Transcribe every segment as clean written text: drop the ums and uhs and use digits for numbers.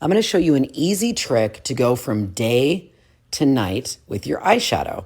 I'm going to show you an easy trick to go from day to night with your eyeshadow.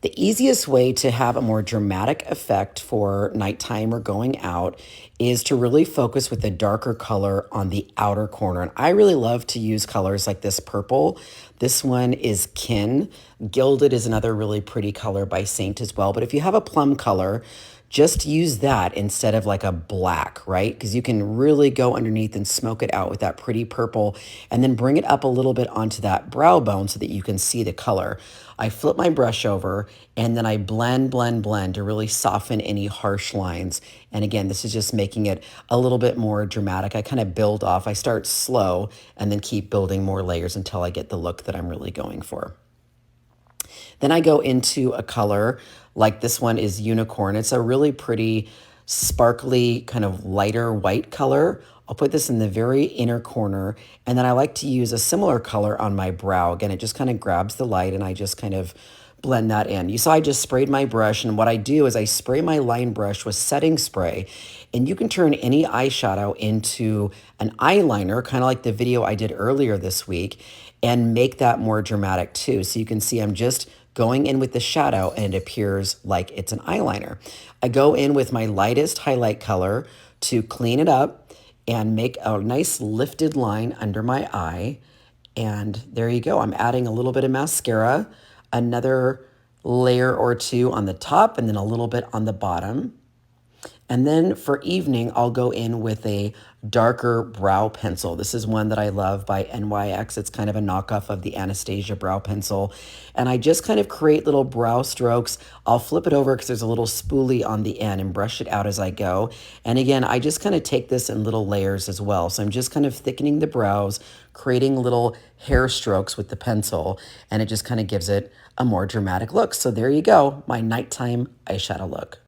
The easiest way to have a more dramatic effect for nighttime or going out is to really focus with a darker color on the outer corner. And I really love to use colors like this purple. This one is Kin. Gilded is another really pretty color by Saint as well. But if you have a plum color, just use that instead of like a black, right? Because you can really go underneath and smoke it out with that pretty purple and then bring it up a little bit onto that brow bone so that you can see the color. I flip my brush over and then I blend to really soften any harsh lines. And again, this is just making it a little bit more dramatic. I kind of build off. I start slow and then keep building more layers until I get the look that I'm really going for. Then I go into a color like this one is Unicorn. It's a really pretty sparkly kind of lighter white color. I'll put this in the very inner corner, and then I like to use a similar color on my brow. Again, it just kind of grabs the light and I just kind of blend that in. You saw I just sprayed my brush, and what I do is I spray my line brush with setting spray, and you can turn any eyeshadow into an eyeliner, kind of like the video I did earlier this week, and make that more dramatic too. So you can see I'm just going in with the shadow and it appears like it's an eyeliner. I go in with my lightest highlight color to clean it up and make a nice lifted line under my eye. And there you go. I'm adding a little bit of mascara, another layer or two on the top, and then a little bit on the bottom. And then for evening, I'll go in with a darker brow pencil. This is one that I love by NYX. It's kind of a knockoff of the Anastasia brow pencil. And I just kind of create little brow strokes. I'll flip it over because there's a little spoolie on the end and brush it out as I go. And again, I just kind of take this in little layers as well. So I'm just kind of thickening the brows, creating little hair strokes with the pencil, and it just kind of gives it a more dramatic look. So there you go, my nighttime eyeshadow look.